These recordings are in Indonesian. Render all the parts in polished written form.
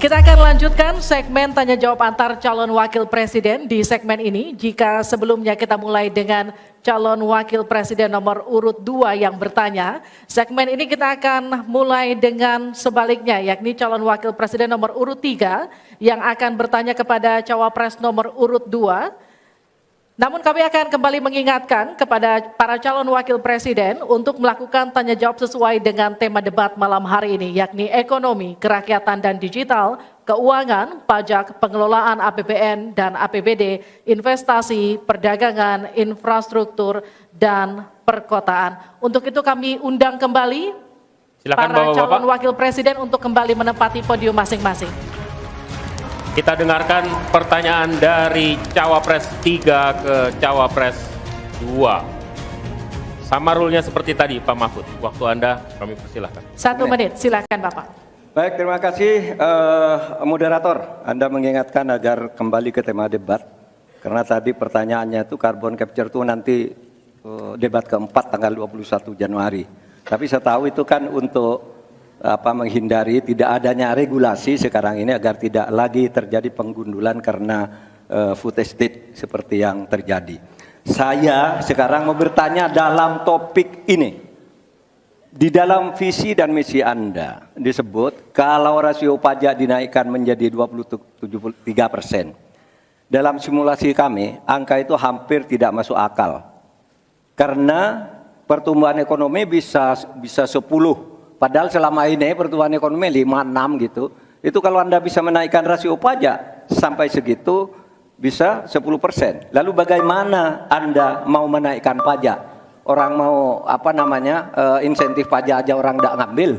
Kita akan lanjutkan segmen tanya jawab antar calon wakil presiden di segmen ini. Jika sebelumnya kita mulai dengan calon wakil presiden nomor urut 2 yang bertanya, segmen ini kita akan mulai dengan sebaliknya, yakni calon wakil presiden nomor urut 3 yang akan bertanya kepada cawapres nomor urut 2. Namun kami akan kembali mengingatkan kepada para calon wakil presiden untuk melakukan tanya jawab sesuai dengan tema debat malam hari ini, yakni ekonomi, kerakyatan dan digital, keuangan, pajak, pengelolaan APBN dan APBD, investasi, perdagangan, infrastruktur, dan perkotaan. Untuk itu kami undang kembali para calon wakil presiden untuk kembali menempati podium masing-masing. Kita dengarkan pertanyaan dari Cawapres 3 ke Cawapres 2. Sama rule-nya seperti tadi Pak Mahfud. Waktu Anda kami persilahkan. 1 menit, silakan Bapak. Baik, terima kasih moderator. Anda mengingatkan agar kembali ke tema debat. Karena tadi pertanyaannya itu carbon capture itu nanti debat keempat tanggal 21 Januari. Tapi saya tahu itu kan untuk menghindari tidak adanya regulasi sekarang ini agar tidak lagi terjadi penggundulan karena food estate seperti yang terjadi. Saya sekarang mau bertanya dalam topik ini. Di dalam visi dan misi Anda disebut kalau rasio pajak dinaikkan menjadi 23%. Dalam simulasi kami, angka itu hampir tidak masuk akal. Karena pertumbuhan ekonomi bisa 10. Padahal selama ini pertumbuhan ekonomi 5-6 gitu. Itu kalau Anda bisa menaikkan rasio pajak sampai segitu bisa 10%. Lalu bagaimana Anda mau menaikkan pajak? Orang mau insentif pajak aja orang tidak ngambil.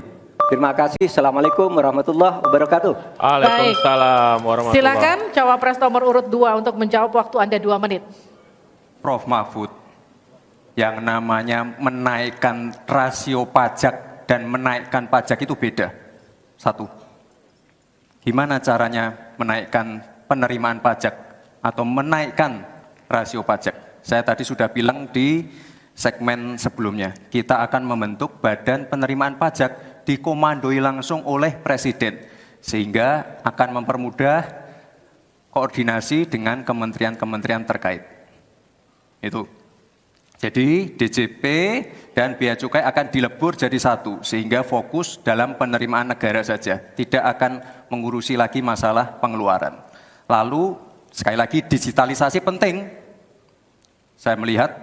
Terima kasih. Assalamualaikum warahmatullahi wabarakatuh. Waalaikumsalam warahmatullahi wabarakatuh. Silakan Cawapres nomor urut 2 untuk menjawab, waktu Anda 2 menit. Prof. Mahfud, yang namanya menaikkan rasio pajak dan menaikkan pajak itu beda. Satu, gimana caranya menaikkan penerimaan pajak atau menaikkan rasio pajak? Saya tadi sudah bilang di segmen sebelumnya, kita akan membentuk badan penerimaan pajak dikomandoi langsung oleh Presiden, sehingga akan mempermudah koordinasi dengan kementerian-kementerian terkait. Itu. Jadi DJP dan Bea Cukai akan dilebur jadi satu, sehingga fokus dalam penerimaan negara saja, tidak akan mengurusi lagi masalah pengeluaran. Lalu sekali lagi digitalisasi penting. Saya melihat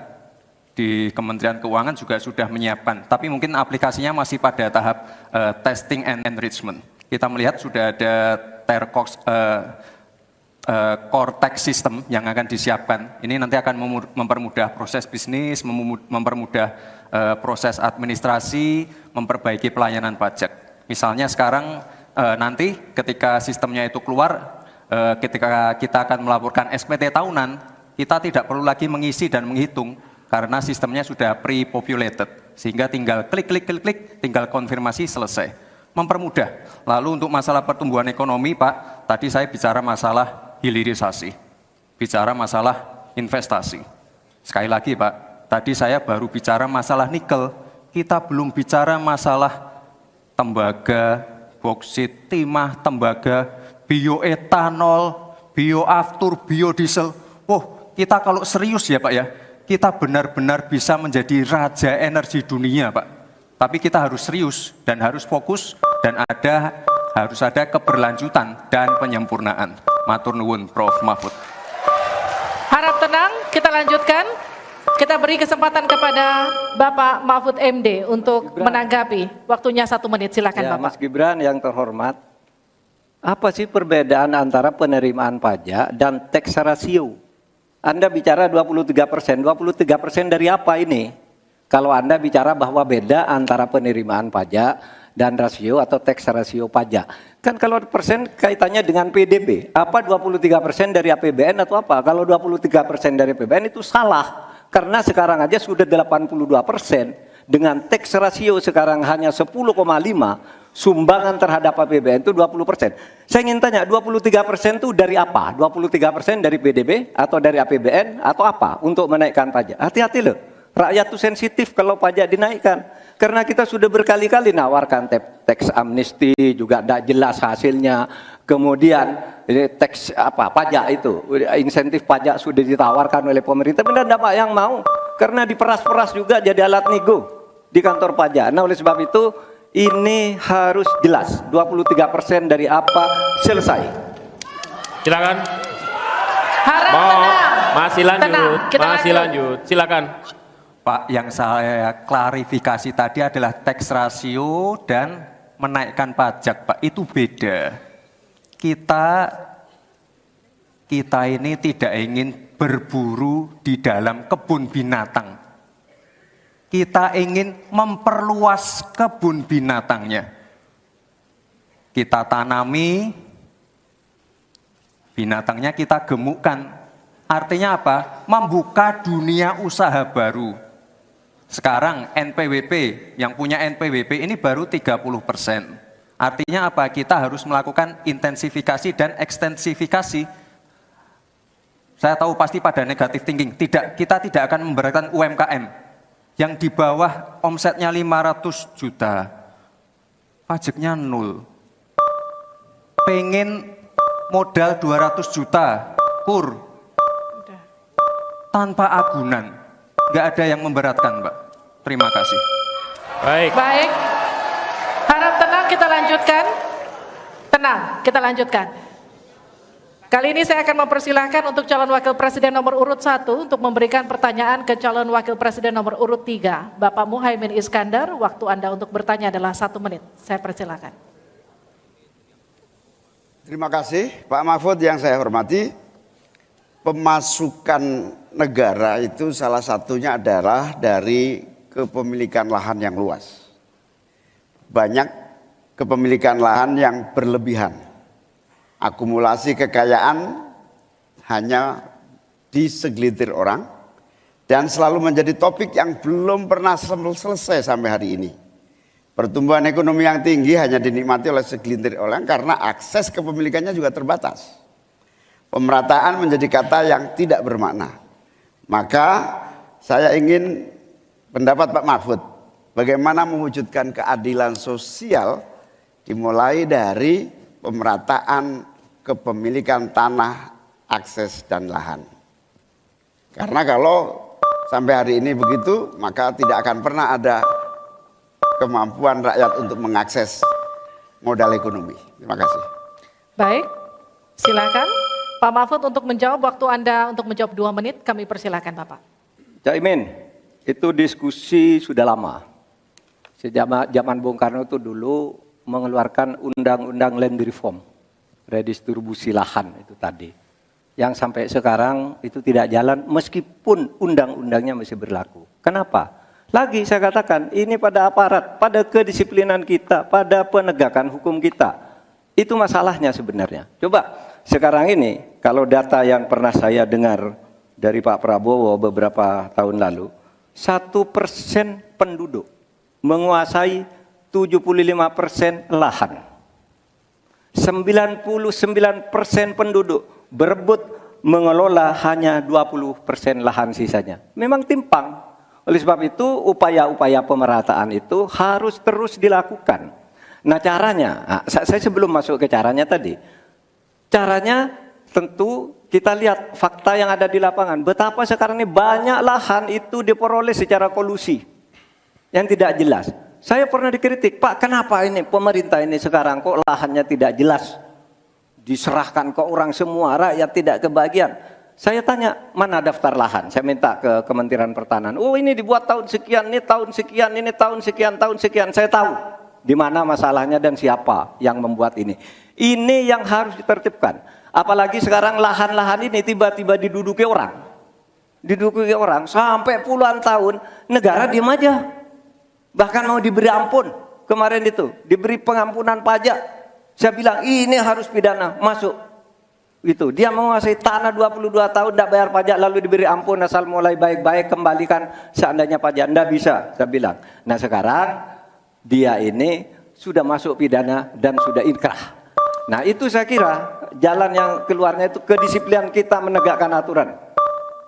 di Kementerian Keuangan juga sudah menyiapkan, tapi mungkin aplikasinya masih pada tahap testing and enrichment. Kita melihat sudah ada core tax system yang akan disiapkan. Ini nanti akan mempermudah proses bisnis, mempermudah proses administrasi, memperbaiki pelayanan pajak. Misalnya sekarang nanti ketika sistemnya itu keluar, ketika kita akan melaporkan SPT tahunan, kita tidak perlu lagi mengisi dan menghitung karena sistemnya sudah pre-populated, sehingga tinggal klik, tinggal konfirmasi, selesai. Mempermudah. Lalu untuk masalah pertumbuhan ekonomi, Pak, tadi saya bicara masalah hilirisasi, bicara masalah investasi. Sekali lagi Pak, tadi saya baru bicara masalah nikel, kita belum bicara masalah tembaga, boksit, timah, tembaga, bioetanol, bioaftur, biodiesel. Oh, kita kalau serius ya Pak ya, kita benar-benar bisa menjadi raja energi dunia Pak. Tapi kita harus serius dan harus fokus dan harus ada keberlanjutan dan penyempurnaan. Matur nuwun Prof. Mahfud. Harap tenang, kita lanjutkan. Kita beri kesempatan kepada Bapak Mahfud MD untuk menanggapi. Waktunya 1 menit, silakan Bapak. Mas Gibran yang terhormat, apa sih perbedaan antara penerimaan pajak dan tax ratio? Anda bicara 23%, 23% dari apa ini? Kalau Anda bicara bahwa beda antara penerimaan pajak dan rasio atau tax rasio pajak. Kan kalau persen kaitannya dengan PDB, apa 23% dari APBN atau apa? Kalau 23% dari APBN itu salah. Karena sekarang aja sudah 82%. Dengan tax rasio sekarang hanya 10,5, sumbangan terhadap APBN itu 20%. Saya ingin tanya, 23% itu dari apa? 23% dari PDB atau dari APBN atau apa untuk menaikkan pajak? Hati-hati loh. Rakyat itu sensitif kalau pajak dinaikkan. Karena kita sudah berkali-kali nawarkan teks amnesti, juga tidak jelas hasilnya. Kemudian ini teks pajak itu, insentif pajak sudah ditawarkan oleh pemerintah, benar enggak Pak yang mau? Karena diperas-peras juga jadi alat nego di kantor pajak. Nah, oleh sebab itu ini harus jelas 23% dari apa selesai. Silakan. Harap tenang. Masih lanjut. Tenang, kita Masih lanjut. Silakan. Pak, yang saya klarifikasi tadi adalah tax ratio dan menaikkan pajak, Pak. Itu beda. Kita ini tidak ingin berburu di dalam kebun binatang. Kita ingin memperluas kebun binatangnya. Kita tanami, binatangnya kita gemukkan. Artinya apa? Membuka dunia usaha baru. Sekarang NPWP, yang punya NPWP ini baru 30%. Artinya apa? Kita harus melakukan intensifikasi dan ekstensifikasi. Saya tahu pasti pada negatif thinking. Kita tidak akan memberatkan UMKM yang di bawah omsetnya 500 juta, pajaknya 0. Pengen modal 200 juta, kur, tanpa agunan. Nggak ada yang memberatkan, Mbak. Terima kasih. Baik. Baik. Harap tenang, kita lanjutkan. Tenang, kita lanjutkan. Kali ini saya akan mempersilahkan untuk calon wakil presiden nomor urut 1 untuk memberikan pertanyaan ke calon wakil presiden nomor urut 3. Bapak Muhaimin Iskandar, waktu Anda untuk bertanya adalah 1 menit. Saya persilakan. Terima kasih Pak Mahfud yang saya hormati. Pemasukan negara itu salah satunya adalah dari kepemilikan lahan yang luas. Banyak kepemilikan lahan yang berlebihan. Akumulasi kekayaan hanya di segelintir orang dan selalu menjadi topik yang belum pernah selesai sampai hari ini. Pertumbuhan ekonomi yang tinggi hanya dinikmati oleh segelintir orang karena akses kepemilikannya juga terbatas. Pemerataan menjadi kata yang tidak bermakna. Maka saya ingin pendapat Pak Mahfud, bagaimana mewujudkan keadilan sosial dimulai dari pemerataan kepemilikan tanah, akses dan lahan. Karena kalau sampai hari ini begitu, maka tidak akan pernah ada kemampuan rakyat untuk mengakses modal ekonomi. Terima kasih. Baik, silakan Pak Mahfud untuk menjawab. Waktu Anda untuk menjawab 2 menit, kami persilakan Bapak. Caimin, itu diskusi sudah lama. Sejak zaman Bung Karno itu dulu mengeluarkan undang-undang land reform, redistribusi lahan itu tadi. Yang sampai sekarang itu tidak jalan meskipun undang-undangnya masih berlaku. Kenapa? Lagi saya katakan, ini pada aparat, pada kedisiplinan kita, pada penegakan hukum kita. Itu masalahnya sebenarnya. Coba sekarang ini, kalau data yang pernah saya dengar dari Pak Prabowo beberapa tahun lalu, 1% penduduk menguasai 75% lahan. 99% penduduk berebut mengelola hanya 20% lahan sisanya. Memang timpang. Oleh sebab itu upaya-upaya pemerataan itu harus terus dilakukan. Nah caranya, saya sebelum masuk ke caranya tadi. Caranya tentu kita lihat fakta yang ada di lapangan. Betapa sekarang ini banyak lahan itu diperoleh secara kolusi yang tidak jelas. Saya pernah dikritik, Pak kenapa ini pemerintah ini sekarang kok lahannya tidak jelas. Diserahkan ke orang semua, rakyat tidak kebagian. Saya tanya, mana daftar lahan? Saya minta ke Kementerian Pertanian. Oh ini dibuat tahun sekian, ini tahun sekian, ini tahun sekian, tahun sekian. Saya tahu di mana masalahnya dan siapa yang membuat ini. Ini yang harus ditertibkan. Apalagi sekarang lahan-lahan ini tiba-tiba diduduki orang. Diduduki orang sampai puluhan tahun, negara diam aja. Bahkan mau diberi ampun. Kemarin itu, diberi pengampunan pajak. Saya bilang, ini harus pidana, masuk. Itu dia menguasai tanah 22 tahun tidak bayar pajak lalu diberi ampun asal mulai baik-baik kembalikan seandainya pajak. Tidak bisa, saya bilang. Nah sekarang dia ini sudah masuk pidana dan sudah inkrah. Nah itu saya kira jalan yang keluarnya itu kedisiplinan kita menegakkan aturan.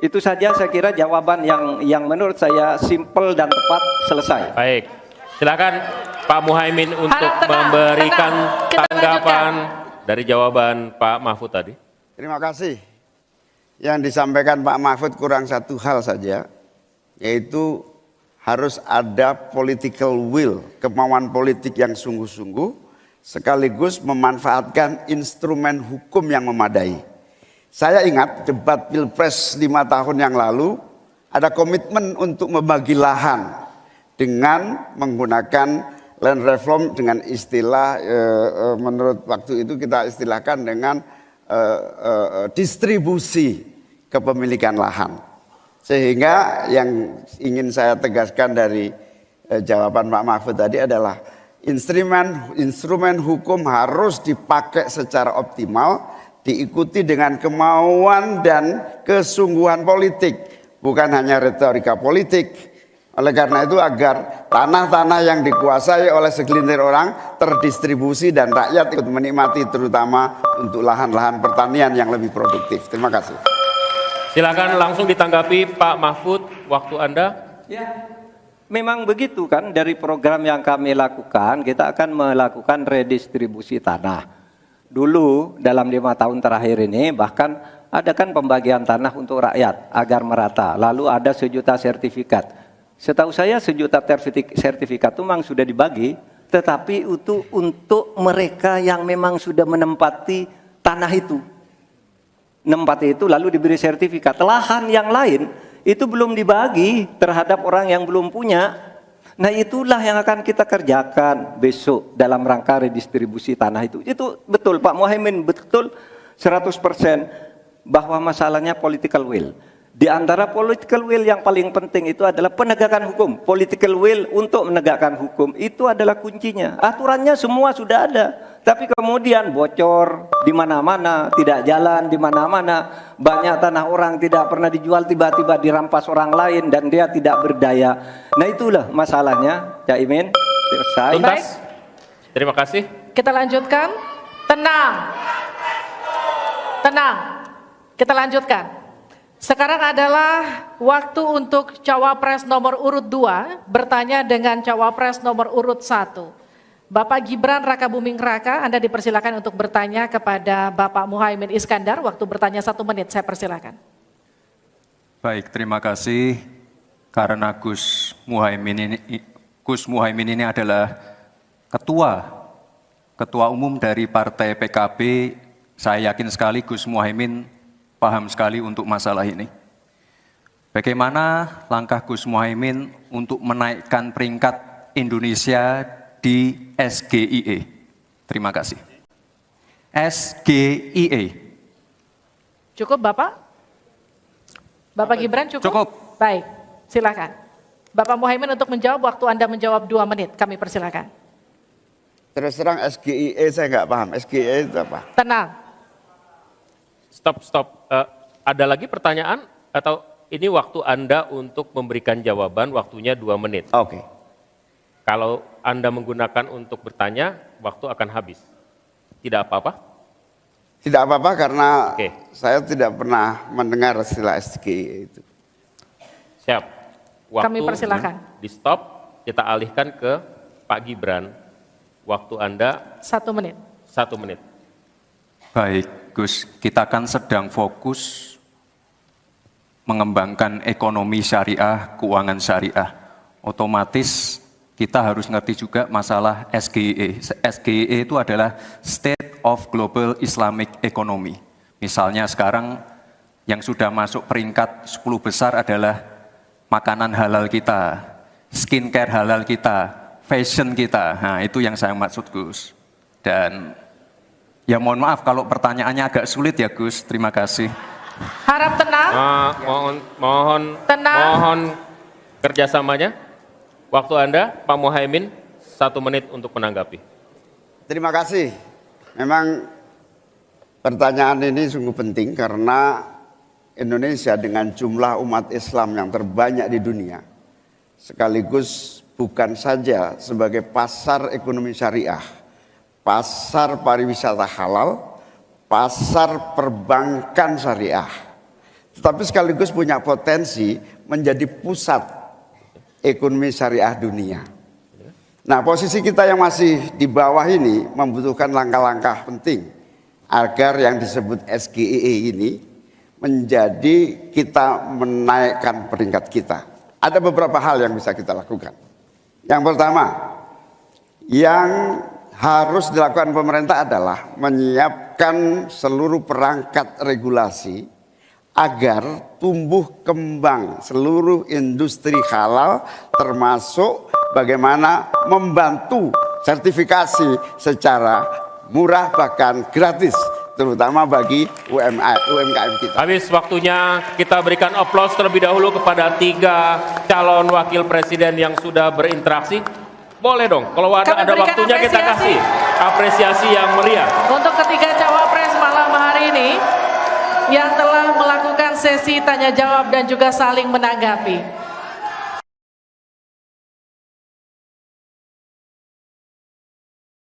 Itu saja saya kira jawaban yang menurut saya simpel dan tepat. Selesai. Baik, silakan Pak Muhaimin untuk Harap tenang, memberikan tenang. Kita tanggapan lanjutkan. dari jawaban Pak Mahfud tadi. Terima kasih. Yang disampaikan Pak Mahfud kurang satu hal saja, yaitu harus ada political will, kemauan politik yang sungguh-sungguh, sekaligus memanfaatkan instrumen hukum yang memadai. Saya ingat debat Pilpres 5 tahun yang lalu, ada komitmen untuk membagi lahan dengan menggunakan land reform dengan istilah, menurut waktu itu kita istilahkan dengan distribusi kepemilikan lahan. Sehingga yang ingin saya tegaskan dari jawaban Pak Mahfud tadi adalah instrumen hukum harus dipakai secara optimal, diikuti dengan kemauan dan kesungguhan politik, bukan hanya retorika politik. Oleh karena itu agar tanah-tanah yang dikuasai oleh segelintir orang terdistribusi dan rakyat ikut menikmati, terutama untuk lahan-lahan pertanian yang lebih produktif. Terima kasih. Silakan langsung ditanggapi Pak Mahfud, waktu Anda. Ya, memang begitu kan, dari program yang kami lakukan, kita akan melakukan redistribusi tanah. Dulu dalam 5 tahun terakhir ini bahkan ada kan pembagian tanah untuk rakyat agar merata. Lalu ada 1 juta sertifikat. Setahu saya 1 juta sertifikat itu memang sudah dibagi, tetapi itu untuk mereka yang memang sudah menempati tanah itu. Menempati itu lalu diberi sertifikat. Lahan yang lain itu belum dibagi terhadap orang yang belum punya. Nah itulah yang akan kita kerjakan besok dalam rangka redistribusi tanah itu. Itu betul Pak Muhaimin, betul 100% bahwa masalahnya political will. Di antara political will yang paling penting itu adalah penegakan hukum. Political will untuk menegakkan hukum itu adalah kuncinya. Aturannya semua sudah ada, tapi kemudian bocor di mana-mana, tidak jalan di mana-mana. Banyak tanah orang tidak pernah dijual, tiba-tiba dirampas orang lain dan dia tidak berdaya. Nah itulah masalahnya, Cak Imin. Selesai. Tuntas. Terima kasih. Kita lanjutkan. Tenang. Tenang. Kita lanjutkan. Sekarang adalah waktu untuk cawapres nomor urut 2 bertanya dengan cawapres nomor urut 1. Bapak Gibran Rakabuming Raka, Anda dipersilakan untuk bertanya kepada Bapak Muhaimin Iskandar. Waktu bertanya 1 menit, saya persilakan. Baik, terima kasih. Karena Gus Muhaimin ini adalah ketua umum dari Partai PKB, saya yakin sekali Gus Muhaimin paham sekali untuk masalah ini. Bagaimana langkah Gus Muhaimin untuk menaikkan peringkat Indonesia di SGIE? Terima kasih. SGIE. Cukup Bapak? Bapak Gibran cukup? Cukup. Baik, silakan. Bapak Muhaimin untuk menjawab, waktu Anda menjawab 2 menit, kami persilakan. Terus terang SGIE saya nggak paham. SGIE itu apa? Tenang. Stop. Ada lagi pertanyaan atau ini waktu Anda untuk memberikan jawaban, waktunya 2 menit. Oke. Kalau Anda menggunakan untuk bertanya, waktu akan habis. Tidak apa-apa? Tidak apa-apa karena Oke. saya tidak pernah mendengar istilah SGIE itu. Siap. Waktu Kami persilakan. di stop, kita alihkan ke Pak Gibran. Waktu Anda 1 menit. 1 menit. Baik, Gus, kita kan sedang fokus mengembangkan ekonomi syariah, keuangan syariah. Otomatis kita harus ngerti juga masalah SGIE. SGIE itu adalah State of Global Islamic Economy. Misalnya sekarang yang sudah masuk peringkat 10 besar adalah makanan halal kita, skincare halal kita, fashion kita. Nah, itu yang saya maksud, Gus. Dan ya mohon maaf kalau pertanyaannya agak sulit ya Gus, terima kasih. Harap tenang. Tenang. Mohon kerjasamanya. Waktu Anda, Pak Muhaimin, 1 menit untuk menanggapi. Terima kasih. Memang pertanyaan ini sungguh penting karena Indonesia dengan jumlah umat Islam yang terbanyak di dunia, sekaligus bukan saja sebagai pasar ekonomi syariah, pasar pariwisata halal, pasar perbankan syariah, tetapi sekaligus punya potensi menjadi pusat ekonomi syariah dunia. Nah, posisi kita yang masih di bawah ini membutuhkan langkah-langkah penting agar yang disebut SGEE ini menjadi kita menaikkan peringkat kita. Ada beberapa hal yang bisa kita lakukan. Yang pertama, yang harus dilakukan pemerintah adalah menyiapkan seluruh perangkat regulasi agar tumbuh kembang seluruh industri halal, termasuk bagaimana membantu sertifikasi secara murah bahkan gratis, terutama bagi UMKM kita. Habis waktunya, kita berikan aplaus terlebih dahulu kepada 3 calon wakil presiden yang sudah berinteraksi. Boleh dong, kalau ada berikan waktunya kita apresiasi. kasih apresiasi yang meriah. Untuk ketiga cawapres malam hari ini yang telah melakukan sesi tanya jawab dan juga saling menanggapi.